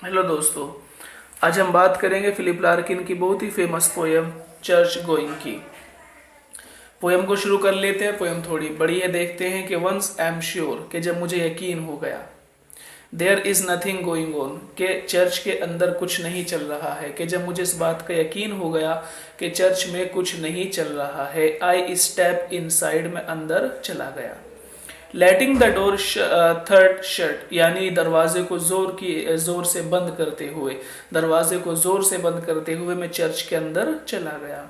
Hello दोस्तों। आज हम बात करेंगे फिलिप लार्किन की बहुत ही फेमस पोयम चर्च गोइंग की। पोयम को शुरू कर लेते हैं। पोयम थोड़ी बड़ी है, देखते हैं कि वंस आई एम श्योर, कि जब मुझे यकीन हो गया, there is nothing going on, के चर्च के अंदर कुछ नहीं चल रहा है, कि जब मुझे इस बात का यकीन हो गया कि चर्च में कुछ नहीं चल रहा है, आई स्टेप इनसाइड, में अंदर चला गया। Letting the door third shut, यानी दरवाजे को जोर से बंद करते हुए, दरवाजे को जोर से बंद करते हुए मैं चर्च के अंदर चला गया।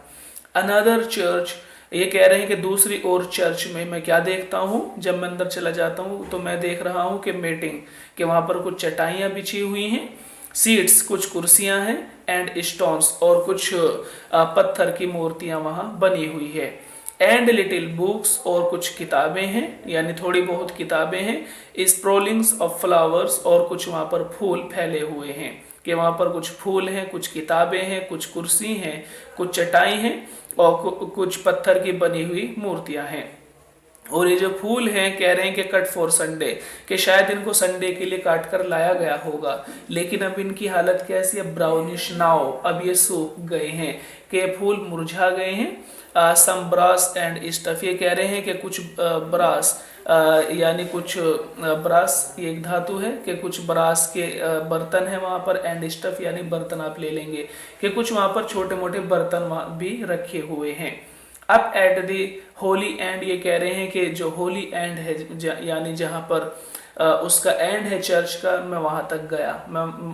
अनदर चर्च, ये कह रहे हैं कि दूसरी ओर चर्च में मैं क्या देखता हूँ जब मैं अंदर चला जाता हूँ, तो मैं देख रहा हूँ कि मीटिंग, कि वहाँ पर कुछ चटाइयाँ बिछी हुई हैं, सीट्स, कुछ कुर्सियाँ हैं, एंड स्टोन्स, और कुछ पत्थर की मूर्तियाँ वहाँ बनी हुई है, एंड लिटिल बुक्स, और कुछ किताबें हैं, यानी थोड़ी बहुत किताबें हैं, स्प्रोलिंग्स ऑफ फ्लावर्स, और कुछ वहाँ पर फूल फैले हुए हैं, कि वहाँ पर कुछ फूल हैं, कुछ किताबें हैं, कुछ कुर्सी हैं, कुछ चटाई हैं, और कुछ पत्थर की बनी हुई मूर्तियाँ हैं। और ये जो फूल हैं, कह रहे हैं कि कट फॉर संडे, कि शायद इनको संडे के लिए काट कर लाया गया होगा, लेकिन अब इनकी हालत कैसी है, ब्राउनिश नाव, अब ये सूख गए हैं, कि फूल मुरझा गए हैं। सम ब्रास एंड स्टफ, ये कह रहे हैं कि कुछ ब्रास, यानी कुछ ब्रास, ये एक धातु है, कि कुछ ब्रास के बर्तन है वहाँ पर, एंड स्टफ यानी बर्तन आप ले लेंगे, कि कुछ वहाँ पर छोटे मोटे बर्तन भी रखे हुए हैं। Up at the Holi and, ये कह रहे हैं कि जो होली एंड है, यानी जहाँ पर उसका एंड है चर्च का, मैं वहां तक गया।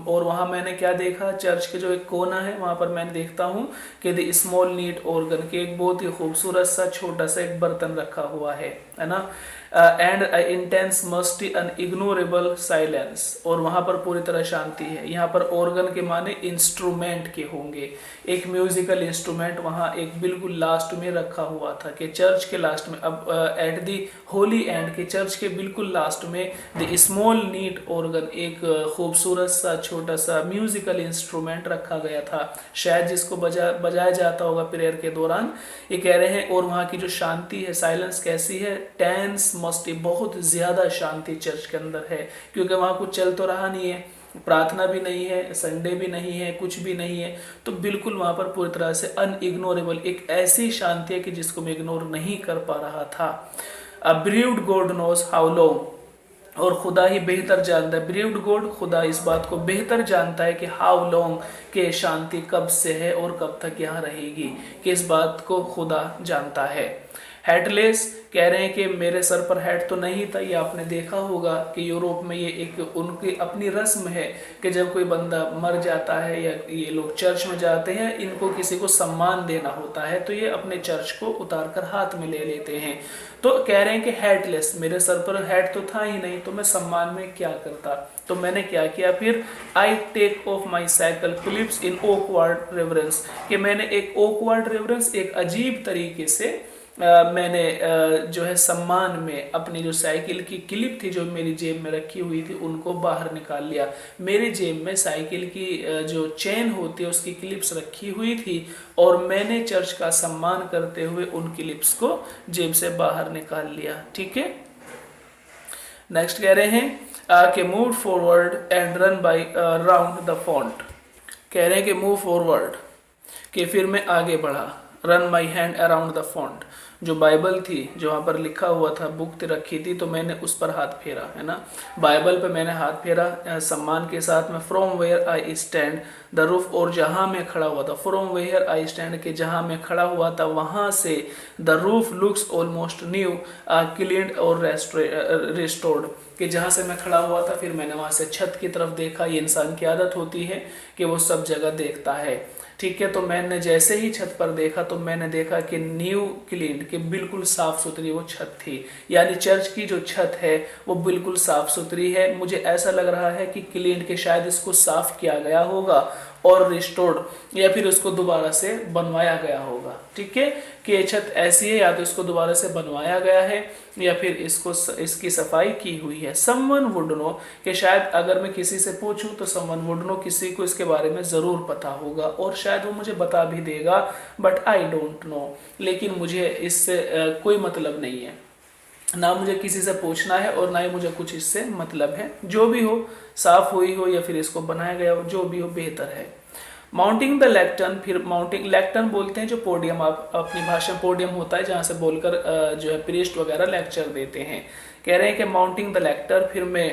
और वहां मैंने क्या देखा, चर्च के जो एक कोना है वहां पर मैंने देखता हूँ कि द स्मॉल नीट ऑर्गन, के एक बहुत ही खूबसूरत सा छोटा सा एक बर्तन रखा हुआ है ना। And intense musty unignorable silence, और वहां पर पूरी तरह शांति है। यहाँ पर ऑर्गन के माने इंस्ट्रूमेंट के होंगे, एक म्यूजिकल इंस्ट्रूमेंट वहां एक बिल्कुल लास्ट में रखा हुआ था, कि चर्च के लास्ट में, अब एट दी होली एंड, के चर्च के बिल्कुल लास्ट में द स्मॉल नीट ऑर्गन, एक खूबसूरत सा छोटा सा म्यूजिकल इंस्ट्रूमेंट रखा गया था, शायद जिसको बजाया जाता होगा प्रेयर के दौरान, ये कह रहे हैं। और वहाँ की जो शांति है, साइलेंस कैसी है, टेंस मस्टी, बहुत ज्यादा शांति चर्च के अंदर है, क्योंकि वहाँ कुछ चल तो रहा नहीं है, प्रार्थना भी नहीं है, संडे भी नहीं है, कुछ भी नहीं है, तो बिल्कुल वहां पर पूरी तरह से अनइग्नोरेबल, एक ऐसी शांति है कि जिसको मैं इग्नोर नहीं कर पा रहा था। ब्रीव्ड गॉड नोज हाउ लॉन्ग, और खुदा ही बेहतर जानता है, ब्रीव्ड गॉड, खुदा इस बात को बेहतर जानता है कि हाउ लॉन्ग, के शांति कब से है और कब तक यहाँ रहेगी, कि इस बात को खुदा जानता है। हेडलेस, कह रहे हैं कि मेरे सर पर हेड तो नहीं था। ये आपने देखा होगा कि यूरोप में ये एक उनकी अपनी रस्म है कि जब कोई बंदा मर जाता है या ये लोग चर्च में जाते हैं, इनको किसी को सम्मान देना होता है, तो ये अपने चर्च को उतार कर हाथ में ले लेते हैं। तो कह रहे हैं कि हेडलेस, मेरे सर पर हेड तो था ही नहीं, तो मैं सम्मान में क्या करता। तो मैंने क्या किया फिर, I take off my cycle clips in awkward reverence, कि मैंने एक ओकवर्ड रेवरेंस, एक अजीब तरीके से मैंने जो है सम्मान में अपनी जो साइकिल की क्लिप थी जो मेरी जेब में रखी हुई थी उनको बाहर निकाल लिया। मेरी जेब में साइकिल की जो चेन होती है उसकी क्लिप्स रखी हुई थी, और मैंने चर्च का सम्मान करते हुए उन क्लिप्स को जेब से बाहर निकाल लिया। ठीक है, नेक्स्ट कह रहे हैं कि move forward and run by round the font, कह रहे हैं कि मूव फॉरवर्ड, कि फिर मैं आगे बढ़ा, run my hand around the font, जो बाइबल थी जो वहाँ पर लिखा हुआ था, बुक रखी थी, तो मैंने उस पर हाथ फेरा, है ना, बाइबल पे मैंने हाथ फेरा सम्मान के साथ में। From where I stand the roof, और जहाँ मैं खड़ा हुआ था, फ्रॉम वेयर आई स्टैंड, के जहाँ मैं खड़ा हुआ था वहाँ से, the roof looks almost new, cleaned और रिस्टोर्ड, कि जहाँ से मैं खड़ा हुआ था फिर मैंने वहाँ से छत की तरफ देखा। ये इंसान की आदत होती है कि वो सब जगह देखता है। ठीक है, तो मैंने जैसे ही छत पर देखा तो मैंने देखा कि न्यू क्लीन, कि बिल्कुल साफ सुथरी वो छत थी, यानी चर्च की जो छत है वो बिल्कुल साफ सुथरी है। मुझे ऐसा लग रहा है कि क्लीन, के शायद इसको साफ किया गया होगा और रिस्टोर्ड, या फिर उसको दोबारा से बनवाया गया होगा। ठीक है, कि ये छत ऐसी है, या तो इसको दोबारा से बनवाया गया है या फिर इसकी सफाई की हुई है। समवन वुड नो, कि शायद अगर मैं किसी से पूछूं तो समवन वुड नो, किसी को इसके बारे में ज़रूर पता होगा और शायद वो मुझे बता भी देगा, बट आई डोंट नो, लेकिन मुझे इससे कोई मतलब नहीं है। ना मुझे किसी से पूछना है और ना ही मुझे कुछ इससे मतलब है। जो भी हो, साफ हुई हो या फिर इसको बनाया गया हो, जो भी हो बेहतर है। माउंटिंग द लेक्टर्न, फिर माउंटिंग, लेक्टर्न बोलते हैं जो पोडियम, आप अपनी भाषा में पोडियम होता है जहाँ से बोलकर जो है प्रीस्ट वगैरह लेक्चर देते हैं। कह रहे हैं कि माउंटिंग द लेक्टर, फिर मैं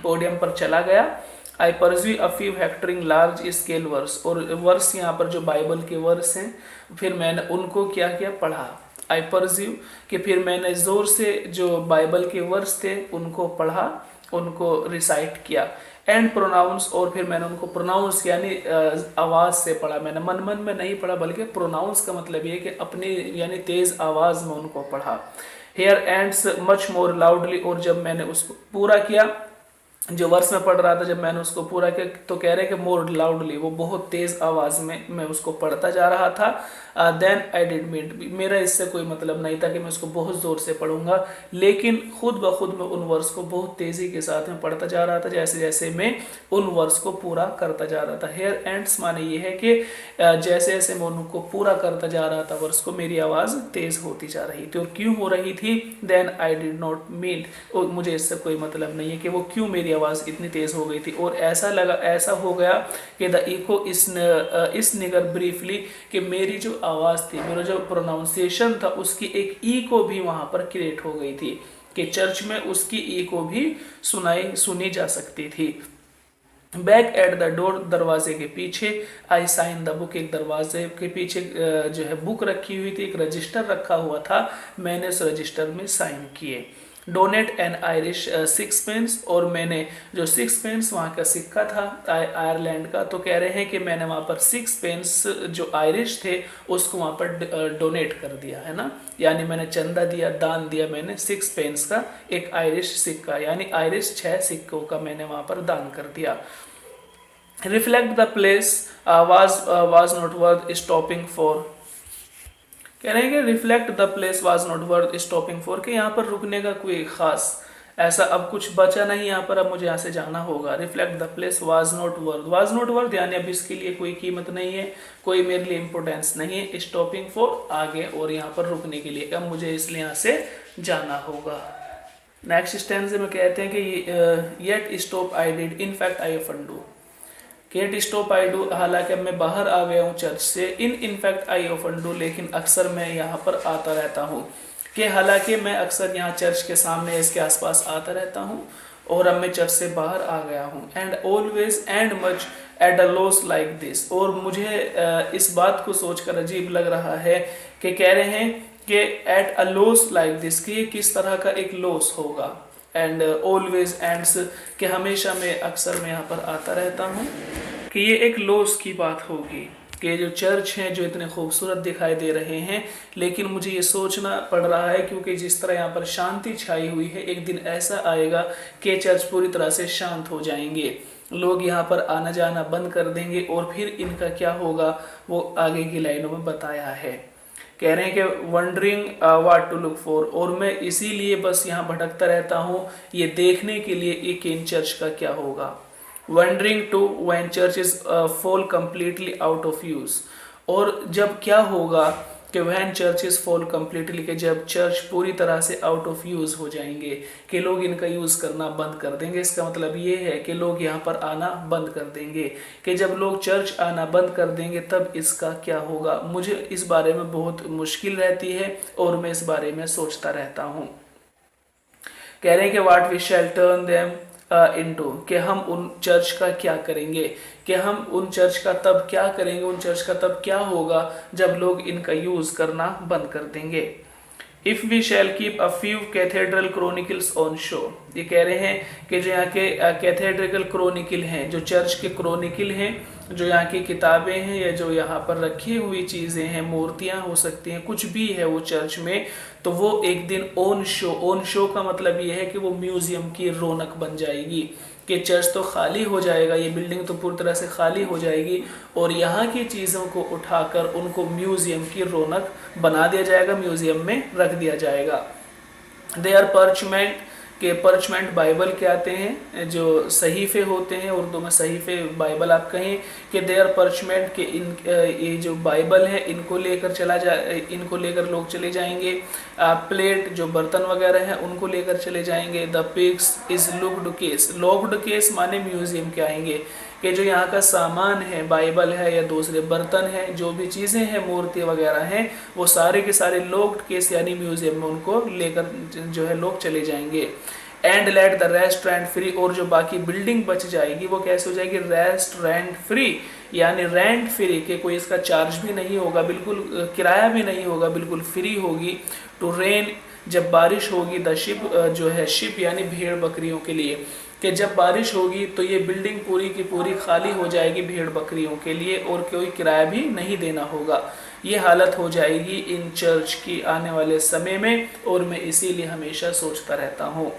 पोडियम पर चला गया। I pursue a few hectoring large scale verse, और वर्स यहाँ पर जो बाइबल के वर्स हैं, फिर मैंने उनको क्या किया, पढ़ा। आई परस्यू कि फिर मैंने जोर से जो बाइबल के वर्स थे उनको पढ़ा, उनको रिसाइट किया। एंड प्रोनाउंस, और फिर मैंने उनको प्रोनाउंस यानी आवाज़ से पढ़ा। मैंने मन मन में नहीं पढ़ा, बल्कि प्रोनाउंस का मतलब ये कि अपनी यानी तेज़ आवाज़ में उनको पढ़ा। Here ends much more loudly, और जब मैंने उसको पूरा किया, जो वर्ष में पढ़ रहा था, जब मैंने उसको पूरा किया तो कह रहे कि मोर लाउडली, वो बहुत तेज़ आवाज़ में मैं उसको पढ़ता जा रहा था। देन आई डिड मीन, मेरा इससे कोई मतलब नहीं था कि मैं उसको बहुत ज़ोर से पढ़ूंगा, लेकिन खुद ब खुद मैं उन वर्ष को बहुत तेज़ी के साथ में पढ़ता जा रहा था, जैसे जैसे मैं उन वर्ष को पूरा करता जा रहा था। हेयर एंड्स माने ये है कि जैसे जैसे मैं उनको पूरा करता जा रहा था वर्ष को, मेरी आवाज़ तेज़ होती जा रही थी। और क्यों हो रही थी, then I did not mean, मुझे इससे कोई मतलब नहीं है कि वो क्यों मेरी आवाज़ इतनी तेज़ हो गई थी। और ऐसा लगा, ऐसा हो गया कि द इको इस निगर ब्रीफली, कि मेरी जो आवाज़ थी, मेरा जो प्रोनाउंसिएशन था, उसकी एक ई को भी वहाँ पर क्रिएट हो गई थी, कि चर्च में उसकी ई को भी सुनी जा सकती थी। बैक एट द डोर, दरवाजे के पीछे। आई साइन द बुक, एक दरवाजे के पीछे जो है बुक रखी हुई थी, एक रजिस्टर रखा हुआ था, मैंने उस रजिस्टर में साइन किए। डोनेट एन आयरिश सिक्सपेंस, और मैंने जो सिक्सपेंस वहाँ का सिक्का था आयरलैंड का, तो कह रहे हैं कि मैंने वहाँ पर सिक्सपेंस जो आयरिश थे उसको वहाँ पर डोनेट कर दिया है ना, यानी मैंने चंदा दिया, दान दिया मैंने सिक्सपेंस का एक आयरिश सिक्का, यानी आयरिश 6 सिक्कों का मैंने वहाँ पर दान कर दिया। Reflect the place was not worth stopping for, कह रहे हैं कि reflect the place was not worth stopping for, कि यहाँ पर रुकने का कोई खास ऐसा अब कुछ बचा नहीं यहाँ पर, अब मुझे यहाँ से जाना होगा। Reflect the place was not worth यानी अब इसके लिए कोई कीमत नहीं है, कोई मेरे लिए इंपोर्टेंस नहीं है। स्टॉपिंग फॉर आगे, और यहाँ पर रुकने के लिए, अब मुझे इसलिए यहाँ से जाना होगा। नेक्स्ट स्टेंस में कहते हैं कि yet stop I did, in fact I often do. Yet stop I do, हालांकि अब मैं बाहर आ गया हूँ चर्च से। इनफैक्ट आई ऑफन डू, लेकिन अक्सर मैं यहाँ पर आता रहता हूँ। कि हालांकि मैं अक्सर यहाँ चर्च के सामने इसके आसपास आता रहता हूँ, और अब मैं चर्च से बाहर आ गया हूँ। And always and much at a loss like this, और मुझे इस बात को सोचकर अजीब लग रहा है कि कह रहे हैं कि at a loss like this, कि ये किस तरह का एक लॉस होगा। एंड ऑलवेज एंड्स, कि हमेशा मैं अक्सर मैं यहाँ पर आता रहता हूँ, कि ये एक लॉस की बात होगी कि जो चर्च हैं जो इतने खूबसूरत दिखाई दे रहे हैं, लेकिन मुझे ये सोचना पड़ रहा है क्योंकि जिस तरह यहाँ पर शांति छाई हुई है, एक दिन ऐसा आएगा कि चर्च पूरी तरह से शांत हो जाएंगे, लोग यहाँ पर आना जाना बंद कर देंगे, और फिर इनका क्या होगा वो आगे की लाइनों में बताया है। कह रहे हैं कि wondering what to look for, और मैं इसीलिए बस यहाँ भटकता रहता हूँ ये देखने के लिए एक इन चर्च का क्या होगा। Wondering too when churches fall completely out of use, और जब क्या होगा कि व्हेन चर्चेस फॉल कंप्लीटली, कि जब चर्च पूरी तरह से आउट ऑफ यूज हो जाएंगे, कि लोग इनका यूज करना बंद कर देंगे। इसका मतलब ये है कि लोग यहाँ पर आना बंद कर देंगे, कि जब लोग चर्च आना बंद कर देंगे तब इसका क्या होगा। मुझे इस बारे में बहुत मुश्किल रहती है और मैं इस बारे में सोचता रहता हूँ। कह रहे हैं कि what we shall turn them into, कि हम उन चर्च का क्या करेंगे, कि हम उन चर्च का तब क्या करेंगे, उन चर्च का तब क्या होगा जब लोग इनका यूज करना बंद कर देंगे। If we shall keep a few cathedral chronicles on show, ये कह रहे हैं कि जो यहाँ के कैथेड्रल क्रोनिकल हैं, जो चर्च के क्रोनिकल हैं, जो यहाँ की किताबें हैं या जो यहाँ पर रखी हुई चीज़ें हैं, मूर्तियाँ हो सकती हैं, कुछ भी है वो चर्च में, तो वो एक दिन ऑन शो का मतलब ये है कि वो म्यूजियम की रौनक बन जाएगी, कि चर्च तो खाली हो जाएगा, ये बिल्डिंग तो पूरी तरह से खाली हो जाएगी, और यहाँ की चीज़ों को उठाकर उनको म्यूजियम की रौनक बना दिया जाएगा, म्यूजियम में रख दिया जाएगा। दे आर परचमेंट, कि परचमेंट बाइबल के आते हैं, जो सहीफे होते हैं, उर्दू में सहीफे बाइबल आप कहें, कि देयर परचमेंट के इन ये जो बाइबल है इनको लेकर लोग चले जाएंगे। प्लेट जो बर्तन वगैरह हैं उनको लेकर चले जाएंगे। The pigs is looked case, locked case माने म्यूजियम के आएंगे, कि जो यहाँ का सामान है, बाइबल है या दूसरे बर्तन हैं, जो भी चीज़ें हैं, मूर्ति वगैरह हैं, वो सारे के सारे लॉक्ड केस यानी म्यूजियम में उनको लेकर जो है लोग चले जाएंगे। And let the restaurant free, और जो बाकी बिल्डिंग बच जाएगी वो कैसे हो जाएगी, रेस्टोरेंट फ्री यानी रेंट फ्री, के कोई इसका चार्ज भी नहीं होगा, बिल्कुल किराया भी नहीं होगा, बिल्कुल फ्री होगी। टू रेन, जब बारिश होगी, द शिप जो है शिप यानी भेड़ बकरियों के लिए, कि जब बारिश होगी तो ये बिल्डिंग पूरी की पूरी खाली हो जाएगी भेड़ बकरियों के लिए और कोई किराया भी नहीं देना होगा। ये हालत हो जाएगी इन चर्च की आने वाले समय में, और मैं इसीलिए हमेशा सोचता रहता हूँ।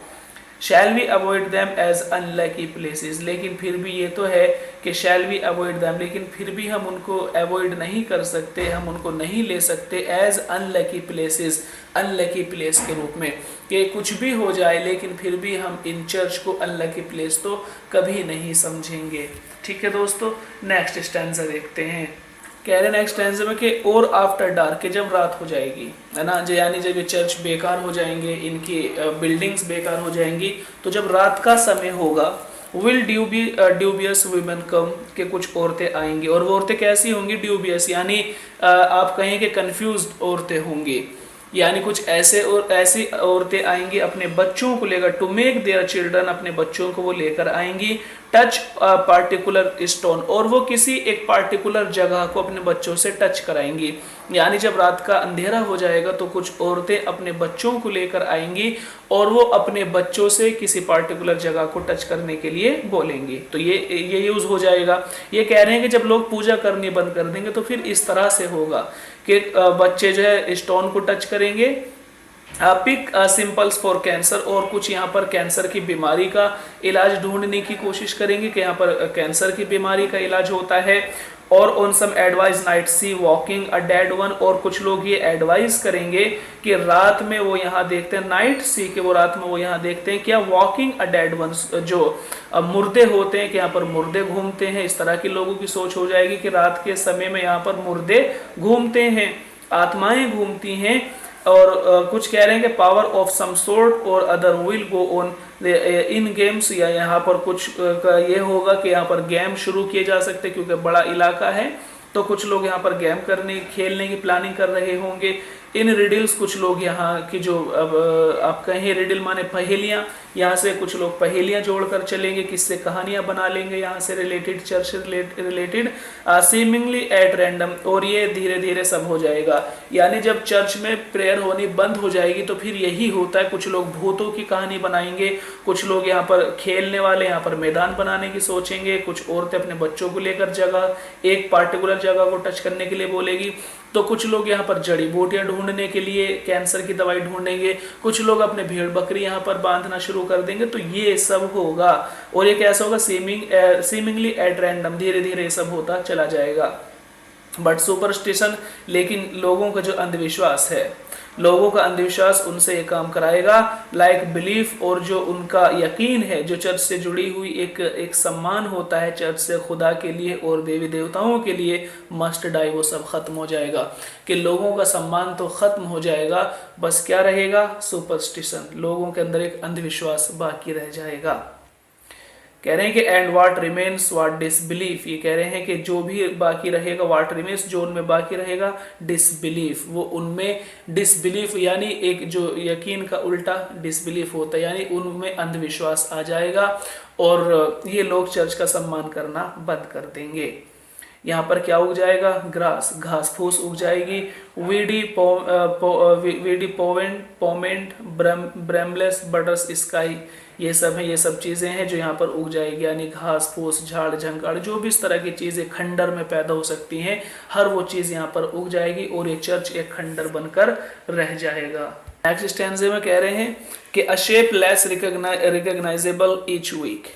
Shall we avoid them as unlucky places, लेकिन फिर भी ये तो है कि शैल वी अवॉइड दैम, लेकिन फिर भी हम उनको अवॉइड नहीं कर सकते, हम उनको नहीं ले सकते as unlucky places, unlucky place के रूप में, कि कुछ भी हो जाए लेकिन फिर भी हम इन चर्च को अनलकी प्लेस तो कभी नहीं समझेंगे। ठीक है दोस्तों, नेक्स्ट स्टैंजा देखते हैं। कह रहे नेक्स्ट स्टैंजा में कि और आफ्टर डार्क, के जब रात हो जाएगी, है ना, जो यानी जब ये चर्च बेकार हो जाएंगे, इनकी बिल्डिंग्स बेकार हो जाएंगी, तो जब रात का समय होगा, विल ड्यूबियस वुमेन कम, के कुछ औरतें आएंगी, और वो औरतें कैसी होंगी, ड्यूबियस यानी आप कहें कि कंफ्यूज्ड औरतें होंगी, यानी कुछ ऐसी औरतें आएंगी अपने बच्चों को लेकर, टू मेक देयर चिल्ड्रन, अपने बच्चों को वो लेकर आएंगी, टच पार्टिकुलर स्टोन, और वो किसी एक पार्टिकुलर जगह को अपने बच्चों से टच कराएंगी। यानी जब रात का अंधेरा हो जाएगा तो कुछ औरतें अपने बच्चों को लेकर आएंगी और वो अपने बच्चों से किसी पार्टिकुलर जगह को टच करने के लिए बोलेंगी। तो ये यूज हो जाएगा। ये कह रहे हैं कि जब लोग पूजा करनी बंद कर देंगे तो फिर इस तरह से होगा कि बच्चे जो है स्टोन को टच करेंगे। पिक सिंपल्स फॉर कैंसर, और कुछ यहाँ पर कैंसर की बीमारी का इलाज ढूंढने की कोशिश करेंगे कि यहाँ पर कैंसर की बीमारी का इलाज होता है। और on some advice night see walking a dead one, और कुछ लोग ये एडवाइस करेंगे कि रात में वो यहाँ देखते हैं, नाइट सी के वो रात में वो यहाँ देखते हैं क्या, वॉकिंग अ डेड वन, जो मुर्दे होते हैं कि यहाँ पर मुर्दे घूमते हैं। इस तरह की लोगों की सोच हो जाएगी कि रात के समय में यहाँ पर मुर्दे घूमते हैं, आत्माएं घूमती हैं। और कुछ कह रहे हैं कि पावर ऑफ सम सोर्ट और other will go on in games, या यहाँ पर कुछ ये होगा कि यहाँ पर गेम शुरू किए जा सकते हैं क्योंकि बड़ा इलाका है, तो कुछ लोग यहाँ पर गेम खेलने की प्लानिंग कर रहे होंगे। इन रिडल्स, कुछ लोग यहाँ की जो आप कहें रिडल माने पहेलियाँ, यहाँ से कुछ लोग पहेलियाँ जोड़कर चलेंगे, किससे कहानियाँ बना लेंगे यहाँ से related, church related, seemingly at random, और ये धीरे धीरे सब हो जाएगा। यानी जब चर्च में प्रेयर होनी बंद हो जाएगी तो फिर यही होता है, कुछ लोग भूतों की कहानी बनाएंगे, कुछ लोग यहाँ पर खेलने वाले यहाँ पर मैदान बनाने की सोचेंगे, कुछ औरतें अपने बच्चों को लेकर एक पार्टिकुलर जगह को टच करने के लिए बोलेगी, तो कुछ लोग यहाँ पर जड़ी बूटियां ढूंढने के लिए कैंसर की दवाई ढूंढेंगे, कुछ लोग अपने भेड़ बकरी यहाँ पर बांधना शुरू कर देंगे। तो ये सब होगा, और ये कैसा होगा, सीमिंगली एट रैंडम, धीरे धीरे ये सब होता चला जाएगा। बट सुपरस्टिशन, लेकिन लोगों का जो अंधविश्वास है, लोगों का अंधविश्वास उनसे ये काम कराएगा। लाइक बिलीफ, और जो उनका यकीन है, जो चर्च से जुड़ी हुई एक सम्मान होता है चर्च से खुदा के लिए और देवी देवताओं के लिए, मस्ट डाई, वो सब खत्म हो जाएगा। कि लोगों का सम्मान तो खत्म हो जाएगा, बस क्या रहेगा, सुपरस्टिशन, लोगों के अंदर एक अंधविश्वास बाकी रह जाएगा। कह रहे हैं कि and what remains what disbelief, ये कह रहे हैं कि जो भी बाकी रहेगा, व्हाट रिमेन्स, जो उनमें बाकी रहेगा, डिसबिलीफ, वो उनमें डिसबिलीफ यानी एक जो यकीन का उल्टा डिसबिलीफ होता है, यानी उनमें अंधविश्वास आ जाएगा और ये लोग चर्च का सम्मान करना बंद कर देंगे। यहाँ पर क्या उग जाएगा, ग्रास, घास फूस उग जाएगी। वीडी पोमेंट ब्रेमलेस बटर्स स्काई, ये सब है, ये सब चीज़ें हैं जो यहाँ पर उग जाएगी, यानी घास फूस, झाड़ झंकाड़, जो भी इस तरह की चीज़ें खंडर में पैदा हो सकती हैं, हर वो चीज़ यहाँ पर उग जाएगी और ये चर्च एक खंडर बनकर रह जाएगा। नेक्स्ट स्टैंजे में कह रहे हैं कि a shape less recognisable each week,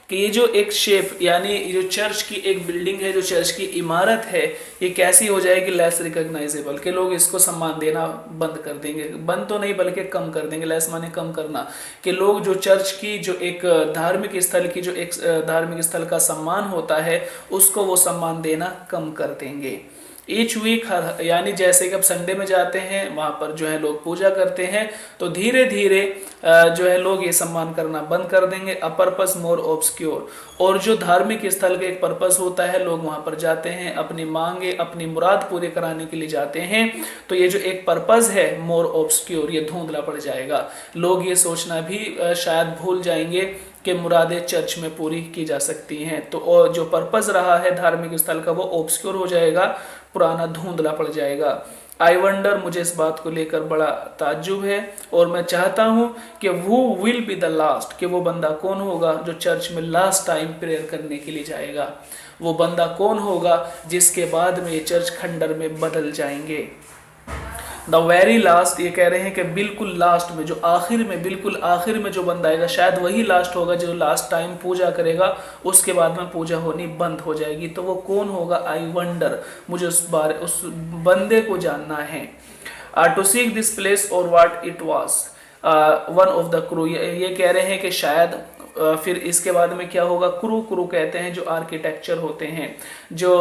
कि ये जो एक शेप यानी जो चर्च की एक बिल्डिंग है, जो चर्च की इमारत है, ये कैसी हो जाएगी, लेस रिकॉग्नाइजेबल, कि लोग इसको सम्मान देना बंद कर देंगे, बंद तो नहीं बल्कि कम कर देंगे, लेस माने कम करना, कि लोग जो चर्च की जो एक धार्मिक स्थल की जो एक धार्मिक स्थल का सम्मान होता है उसको वो सम्मान देना कम कर देंगे। ईच वीक यानी जैसे कि अब संडे में जाते हैं वहाँ पर जो है लोग पूजा करते हैं, तो धीरे धीरे जो है लोग ये सम्मान करना बंद कर देंगे। अ पर्पस मोर ऑब्सक्योर, और जो धार्मिक स्थल का एक पर्पस होता है, लोग वहाँ पर जाते हैं अपनी मांगे अपनी मुराद पूरे कराने के लिए जाते हैं, तो ये जो एक पर्पस है मोर ऑब्सक्योर, ये धुंधला पड़ जाएगा। लोग ये सोचना भी शायद भूल जाएंगे कि मुरादें चर्च में पूरी की जा सकती हैं, तो जो पर्पस रहा है धार्मिक स्थल का वो ऑब्सक्योर हो जाएगा, पुराना धुंधला पड़ जाएगा। आई वंडर, मुझे इस बात को लेकर बड़ा ताज्जुब है और मैं चाहता हूँ कि वो विल बी द लास्ट, कि वो बंदा कौन होगा जो चर्च में लास्ट टाइम प्रेयर करने के लिए जाएगा, वो बंदा कौन होगा जिसके बाद में ये चर्च खंडर में बदल जाएंगे। द वेरी लास्ट, ये कह रहे हैं कि बिल्कुल लास्ट में, जो आखिर में, बिल्कुल आखिर में जो बंदा आएगा शायद वही लास्ट होगा जो लास्ट टाइम पूजा करेगा, उसके बाद में पूजा होनी बंद हो जाएगी। तो वो कौन होगा, आई वंडर, मुझे उस बंदे को जानना है। टू सीक दिस प्लेस और what it was one of the crew, ये कह रहे हैं कि शायद फिर इसके बाद में क्या होगा, क्रू, क्रू कहते हैं जो आर्किटेक्चर होते हैं, जो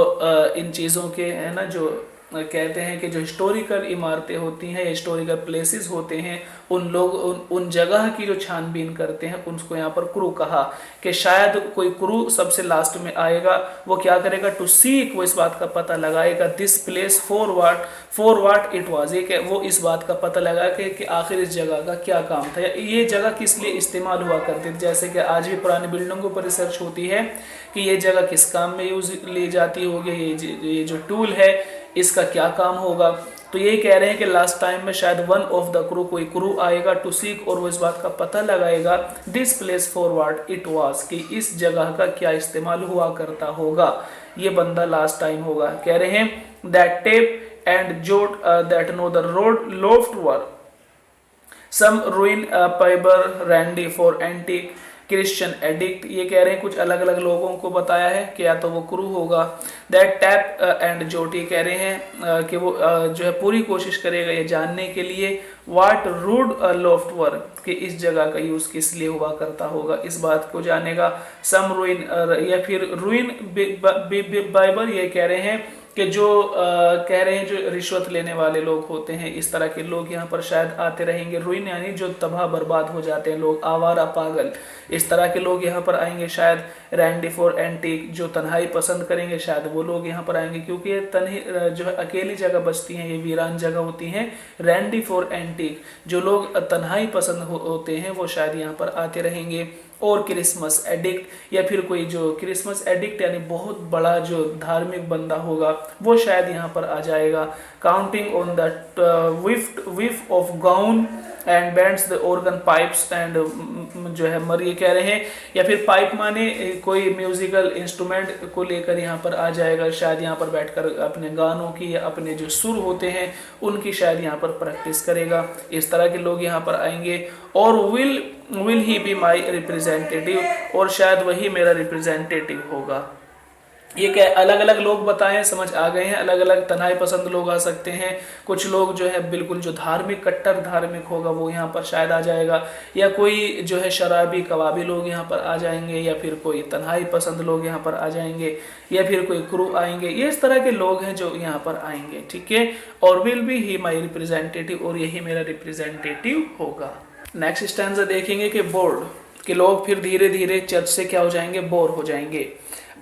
इन चीज़ों के है ना, जो कहते हैं कि जो हिस्टोरिकल इमारतें होती हैं, हिस्टोरिकल प्लेसेस होते हैं, उन लोग उन जगह की जो छानबीन करते हैं उनको यहाँ पर क्रू कहा, कि शायद कोई क्रू सबसे लास्ट में आएगा, वो क्या करेगा, टू सीक, वो इस बात का पता लगाएगा, this place for what it was, ये वो इस बात का पता लगा कि आखिर इस जगह का क्या काम था, ये जगह किस लिए इस्तेमाल हुआ करती थी। जैसे कि आज भी पुरानी बिल्डिंगों पर रिसर्च होती है कि ये जगह किस काम में यूज ली जाती होगी, ये जो टूल है इसका क्या काम होगा। तो ये कह रहे हैं कि लास्ट टाइम में शायद वन ऑफ द क्रू, कोई क्रू आएगा टू सीक, और वो इस बात का पता लगाएगा, this place for what it was, कि इस जगह का क्या इस्तेमाल हुआ करता होगा, ये बंदा लास्ट टाइम होगा। कह रहे हैं that tap and jot that know the rood loft were some ruin bibber randy for antique Christian addict, ये कह रहे हैं कुछ अलग अलग लोगों को बताया है कि या तो वो क्रू होगा। दैट टैप एंड जोट, ये कह रहे हैं कि वो जो है पूरी कोशिश करेगा ये जानने के लिए व्हाट रूड लोफ्ट वर, कि इस जगह का यूज किस लिए हुआ करता होगा, इस बात को जानेगा। सम रूइन या फिर रूइन बाइबर, ये कह रहे हैं कि जो कह रहे हैं जो रिश्वत लेने वाले लोग होते हैं, इस तरह के लोग यहाँ पर शायद आते रहेंगे। रूइन यानी जो तबाह बर्बाद हो जाते हैं लोग, आवारा पागल, इस तरह के लोग यहाँ पर आएंगे। शायद रैंडी फॉर एंटीक, जो तन्हाई पसंद करेंगे, शायद वो लोग यहाँ पर आएंगे, क्योंकि ये तन्ही जो है अकेली जगह बचती हैं, ये वीरान जगह होती हैं। रैंडी फॉर एंटीक, जो लोग तन्हाई पसंद होते हैं वो शायद यहाँ पर आते रहेंगे। और क्रिसमस एडिक्ट, या फिर कोई जो क्रिसमस एडिक्ट यानी बहुत बड़ा जो धार्मिक बंदा होगा वो शायद यहाँ पर आ जाएगा। Counting on the whiff of gown and bands the organ pipes and जो है मर, ये कह रहे हैं, या फिर पाइप माने कोई म्यूजिकल इंस्ट्रूमेंट को लेकर यहाँ पर आ जाएगा, शायद यहाँ पर बैठकर अपने गानों की या अपने जो सुर होते हैं उनकी शायद यहाँ पर प्रैक्टिस करेगा। इस तरह के लोग यहाँ पर आएंगे। और will he be my representative, और शायद वही मेरा रिप्रेजेंटेटिव होगा। ये क्या अलग अलग लोग बताएं, समझ आ गए हैं। अलग अलग तनाई पसंद लोग आ सकते हैं, कुछ लोग जो है बिल्कुल जो धार्मिक कट्टर धार्मिक होगा वो यहाँ पर शायद आ जाएगा, या कोई जो है शराबी कबाबी लोग यहाँ पर आ जाएंगे, या फिर कोई तन्हाई पसंद लोग यहाँ पर आ जाएंगे, या फिर कोई क्रू आएंगे। ये इस तरह के लोग हैं जो यहाँ पर आएंगे, ठीक है। और will be he my representative, और यही मेरा रिप्रेजेंटेटिव होगा। नेक्स्ट स्टैंजा देखेंगे कि बोर्ड, के लोग फिर धीरे धीरे चर्च से क्या हो जाएंगे, बोर हो जाएंगे।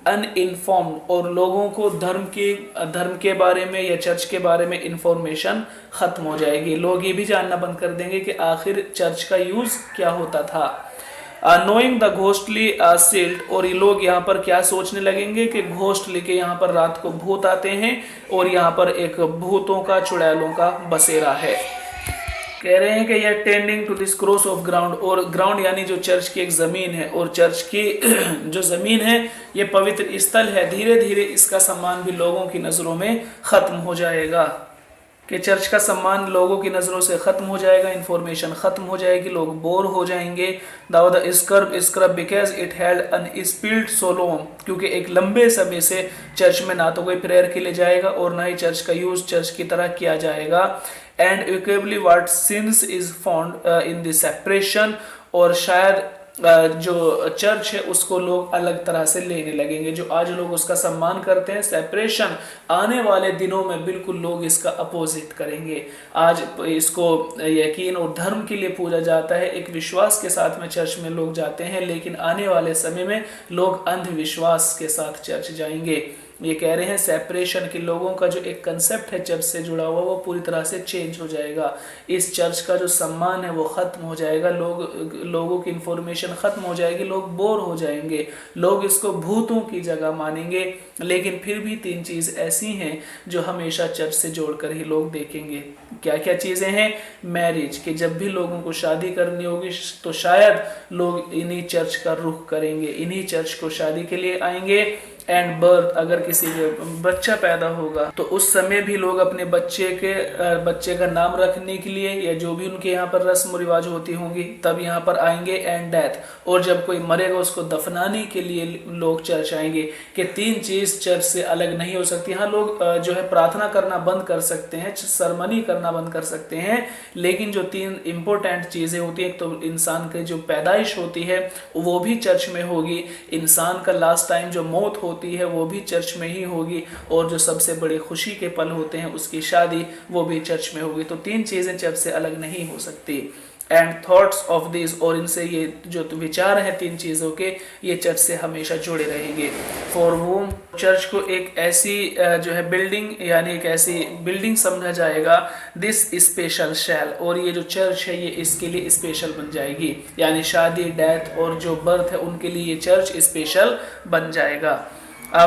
अनइन्फॉर्म्ड, और लोगों को धर्म के बारे में या चर्च के बारे में इंफॉर्मेशन खत्म हो जाएगी। लोग ये भी जानना बंद कर देंगे कि आखिर चर्च का यूज क्या होता था। नोइंग द घोस्टली सिल्ट, और ये लोग यहाँ पर क्या सोचने लगेंगे कि घोस्टली के यहाँ पर रात को भूत आते हैं और यहाँ पर एक भूतों का चुड़ैलों का बसेरा है। कह रहे हैं कि यह tending to this cross of ground, और ग्राउंड यानी जो चर्च की एक ज़मीन है, और चर्च की जो ज़मीन है ये पवित्र स्थल है। धीरे धीरे इसका सम्मान भी लोगों की नज़रों में ख़त्म हो जाएगा। कि चर्च का सम्मान लोगों की नज़रों से ख़त्म हो जाएगा, इंफॉर्मेशन ख़त्म हो जाएगी, लोग बोर हो जाएंगे। The scrub because it had unspilled so long, क्योंकि एक लंबे समय से चर्च में ना तो कोई प्रेयर के लिए जाएगा और ना ही चर्च का यूज़ चर्च की तरह किया जाएगा। And equably what since is found in this separation, और शायद जो चर्च है उसको लोग अलग तरह से लेने लगेंगे। जो आज लोग उसका सम्मान करते हैं सेपरेशन, आने वाले दिनों में बिल्कुल लोग इसका अपोजिट करेंगे। आज इसको यकीन और धर्म के लिए पूजा जाता है, एक विश्वास के साथ में चर्च में लोग जाते हैं, लेकिन आने वाले समय में लोग अंधविश्वास के साथ चर्च जाएंगे। ये कह रहे हैं सेपरेशन के लोगों का जो एक कंसेप्ट है चर्च से जुड़ा हुआ वो पूरी तरह से चेंज हो जाएगा। इस चर्च का जो सम्मान है वो ख़त्म हो जाएगा, लोगों की इंफॉर्मेशन ख़त्म हो जाएगी, लोग बोर हो जाएंगे, लोग इसको भूतों की जगह मानेंगे। लेकिन फिर भी 3 चीज़ ऐसी हैं जो हमेशा चर्च से जोड़कर ही लोग देखेंगे। क्या क्या चीज़ें हैं? मैरिज, कि जब भी लोगों को शादी करनी होगी तो शायद लोग इन्हीं चर्च का रुख करेंगे, इन्हीं चर्च को शादी के लिए आएंगे। एंड बर्थ, अगर किसी के बच्चा पैदा होगा तो उस समय भी लोग अपने बच्चे का नाम रखने के लिए या जो भी उनके यहाँ पर रस्म रिवाज होती होंगी तब यहाँ पर आएंगे। एंड डेथ, और जब कोई मरेगा उसको दफनाने के लिए लोग चर्च आएंगे। कि 3 चीज़ चर्च से अलग नहीं हो सकती। हाँ, लोग जो है प्रार्थना करना बंद कर सकते हैं, सरमनी करना बंद कर सकते हैं, लेकिन जो 3 इंपॉर्टेंट चीज़ें होती हैं, तो इंसान की जो पैदाइश होती है वो भी चर्च में होगी, इंसान का लास्ट टाइम जो मौत होती है वो भी चर्च में ही होगी, और जो सबसे बड़े खुशी के पल होते हैं उसकी शादी वो भी चर्च में होगी। तो 3 चीज़ें चर्च से अलग नहीं हो सकती। एंड थॉट्स ऑफ दिस, और इनसे ये जो विचार हैं 3 चीज़ों के, ये चर्च से हमेशा जुड़े रहेंगे। फॉर वूम, चर्च को एक ऐसी जो है बिल्डिंग, यानी एक ऐसी बिल्डिंग समझा जाएगा, दिस स्पेशल शैल, और ये जो चर्च है ये इसके लिए स्पेशल बन जाएगी, यानी शादी, डेथ और जो बर्थ है उनके लिए ये चर्च स्पेशल बन जाएगा।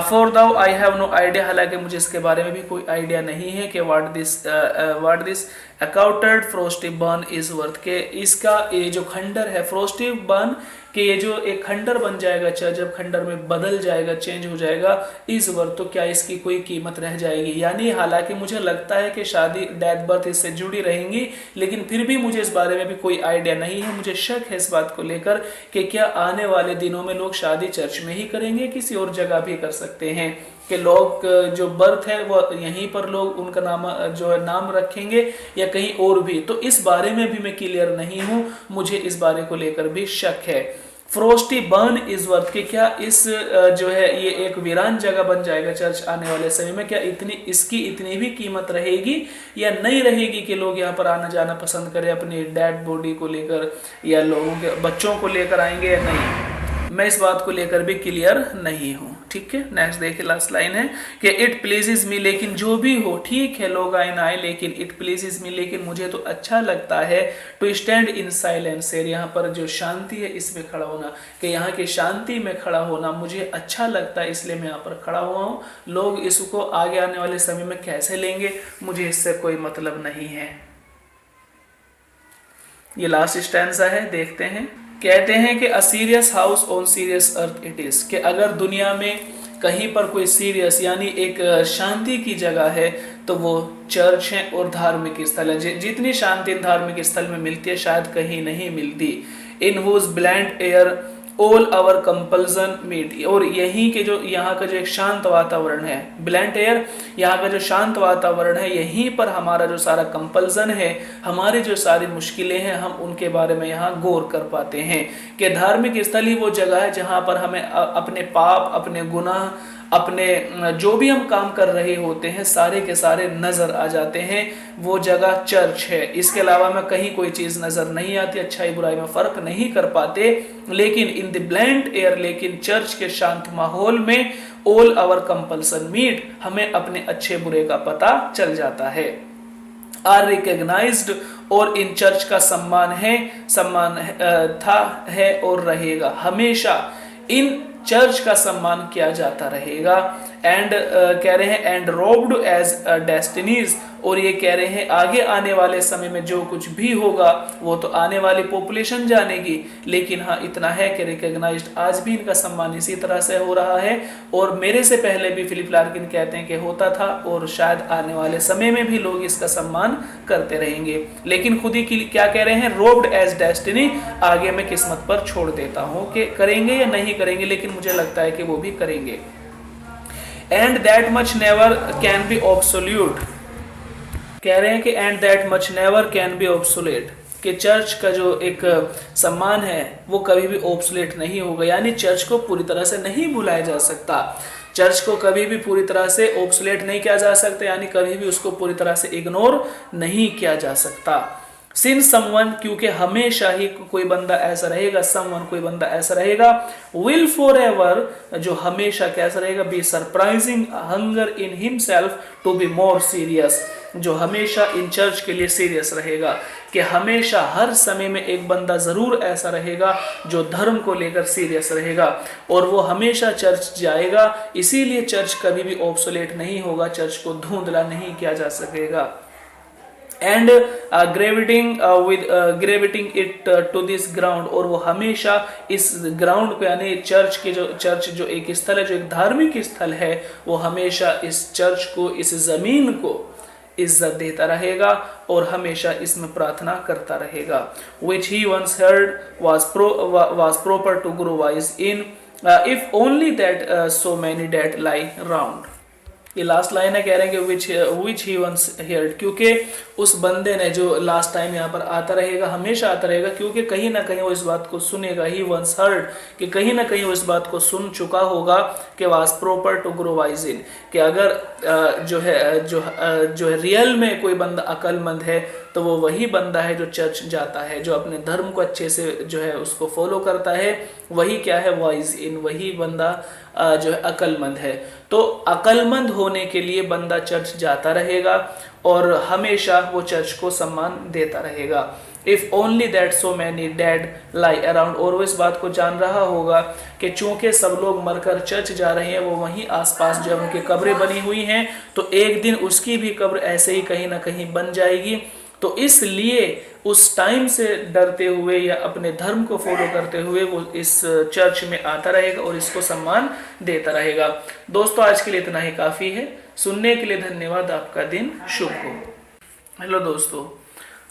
For though I have no idea, हालांकि मुझे इसके बारे में भी कोई आइडिया नहीं है कि what this accounted frowsty barn is worth, के इसका ये जो खंडर है फ्रोस्टी बर्न, कि ये जो एक खंडर बन जाएगा चर्च, जब खंडर में बदल जाएगा, चेंज हो जाएगा, इस वर्थ, तो क्या इसकी कोई कीमत रह जाएगी। यानी हालांकि मुझे लगता है कि शादी, डेथ, बर्थ इससे जुड़ी रहेंगी, लेकिन फिर भी मुझे इस बारे में भी कोई आइडिया नहीं है। मुझे शक है इस बात को लेकर कि क्या आने वाले दिनों में लोग शादी चर्च में ही करेंगे, किसी और जगह भी कर सकते हैं, कि लोग जो बर्थ है वो यहीं पर लोग उनका नाम जो है नाम रखेंगे या कहीं और भी। तो इस बारे में भी मैं क्लियर नहीं हूँ, मुझे इस बारे को लेकर भी शक है। फ्रोस्टी बर्न इज वर्थ, कि क्या इस जो है ये एक वीरान जगह बन जाएगा चर्च आने वाले समय में, क्या इसकी इतनी भी कीमत रहेगी या नहीं रहेगी कि लोग यहाँ पर आना जाना पसंद करें अपनी डेड बॉडी को लेकर, या लोगों के बच्चों को लेकर आएंगे या नहीं। मैं इस बात को लेकर भी क्लियर नहीं हूँ। ठीक है, नेक्स्ट देखिए, लास्ट लाइन है कि इट प्लीजेज मी, लेकिन जो भी हो ठीक है, लोग आए ना आए, लेकिन इट प्लीजेज मी, लेकिन मुझे तो अच्छा लगता है टू स्टैंड इन साइलेंस, यहाँ पर जो शांति है इसमें खड़ा होना, कि यहाँ की शांति में खड़ा होना मुझे अच्छा लगता है, इसलिए मैं यहाँ पर खड़ा हुआ हूँ। लोग इसको आगे आने वाले समय में कैसे लेंगे मुझे इससे कोई मतलब नहीं है। ये लास्ट स्टैंजा है, देखते हैं। कहते हैं कि a serious house on serious earth it is, कि अगर दुनिया में कहीं पर कोई सीरियस यानी एक शांति की जगह है तो वो चर्च है और धार्मिक स्थल है। जितनी शांति धार्मिक स्थल में मिलती है शायद कहीं नहीं मिलती। In whose bland air all our compulsion meet, और यहीं के जो यहाँ का जो एक शांत वातावरण है, ब्लैंड एयर, यहाँ का जो शांत वातावरण है, यहीं पर हमारा जो सारा कंपल्सन है, हमारी जो सारी मुश्किलें हैं, हम उनके बारे में यहाँ गौर कर पाते हैं। कि धार्मिक स्थल ही वो जगह है जहाँ पर हमें अपने पाप, अपने गुनाह, अपने जो भी हम काम कर रहे होते हैं सारे के सारे नजर आ जाते हैं। वो जगह चर्च है, इसके अलावा में कहीं कोई चीज नजर नहीं आती, अच्छाई बुराई में फर्क नहीं कर पाते। लेकिन इन द ब्लैंड एयर, लेकिन चर्च के शांत माहौल में ऑल आवर कंपल्सन मीट, हमें अपने अच्छे बुरे का पता चल जाता है। आर रिकग्नाइज्ड, और इन चर्च का सम्मान है, सम्मान था, है और रहेगा, हमेशा इन चर्च का सम्मान किया जाता रहेगा। एंड कह रहे हैं एंड रोब्ड एज डेस्टिनीज, और ये कह रहे हैं आगे आने वाले समय में जो कुछ भी होगा वो तो आने वाली पॉपुलेशन जानेगी, लेकिन हाँ इतना है कि रिकॉग्नाइज्ड आज भी इनका सम्मान इसी तरह से हो रहा है, और मेरे से पहले भी फिलिप लार्किन कहते हैं कि होता था, और शायद आने वाले समय में भी लोग इसका सम्मान करते रहेंगे। लेकिन खुद ही क्या कह रहे हैं, रोब्ड एज डेस्टिनी, आगे मैं किस्मत पर छोड़ देता हूँ कि करेंगे या नहीं करेंगे, लेकिन मुझे लगता है कि वो भी करेंगे। And that much never can be absolute, कह रहे हैं कि and that much never can be obsolete, कि चर्च का जो एक सम्मान है वो कभी भी ऑब्सोलेट नहीं होगा, यानी चर्च को पूरी तरह से नहीं भुलाया जा सकता, चर्च को कभी भी पूरी तरह से ऑब्सोलेट नहीं किया जा सकता, यानी कभी भी उसको पूरी तरह से इग्नोर नहीं किया जा सकता। सिंस समवन, क्योंकि हमेशा ही कोई बंदा ऐसा रहेगा, समवन कोई बंदा ऐसा रहेगा, विल फॉर एवर, जो हमेशा कैसा रहेगा, be surprising hunger in himself to be more serious, जो हमेशा इन चर्च के लिए सीरियस रहेगा, कि हमेशा हर समय में एक बंदा जरूर ऐसा रहेगा जो धर्म को लेकर सीरियस रहेगा, और वो हमेशा चर्च जाएगा, इसीलिए चर्च कभी भी ऑब्सोलेट नहीं होगा, चर्च को धुंधला नहीं किया जा सकेगा। And gravitating it to this ground, और वो हमेशा इस ग्राउंड पे, यानी चर्च के जो चर्च जो एक स्थल है, जो एक धार्मिक स्थल है, वो हमेशा इस चर्च को, इस जमीन को इज्जत देता रहेगा और हमेशा इसमें प्रार्थना करता रहेगा। which he once heard was proper to grow wise in, if only that so many dead lie round। ये लास्ट लाइन है, कह रहे हैं कि which he once heard, क्योंकि उस बंदे ने जो लास्ट टाइम यहाँ पर आता रहेगा, हमेशा आता रहेगा, क्योंकि कहीं ना कहीं वो इस बात को सुनेगा, he once heard, कि कहीं ना कहीं वो इस बात को सुन चुका होगा कि was proper to grow wise in, कि अगर जो है रियल में कोई बंदा अक्लमंद है तो वो वही बंदा है जो चर्च जाता है, जो अपने धर्म को अच्छे से जो है उसको फॉलो करता है, वही क्या है, वाइज इन, वही बंदा जो है अक्लमंद है। तो अक्लमंद होने के लिए बंदा चर्च जाता रहेगा और हमेशा वो चर्च को सम्मान देता रहेगा। If only that so many dead lie around, और वो इस बात को जान रहा होगा कि चूंकि सब लोग मरकर चर्च जा रहे हैं, वो वहीं आसपास जो उनकी कब्रें बनी हुई हैं, तो एक दिन उसकी भी कब्र ऐसे ही कहीं ना कहीं बन जाएगी। तो इसलिए उस टाइम से डरते हुए या अपने धर्म को फॉलो करते हुए वो इस चर्च में आता रहेगा और इसको सम्मान देता रहेगा। दोस्तों आज के लिए इतना ही काफ़ी है। सुनने के लिए धन्यवाद। आपका दिन शुभ हो। हेलो दोस्तों,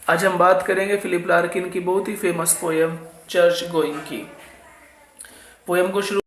आज हम बात करेंगे फिलिप लार्किन की बहुत ही फेमस पोयम चर्च गोइंग की। पोयम को शुरू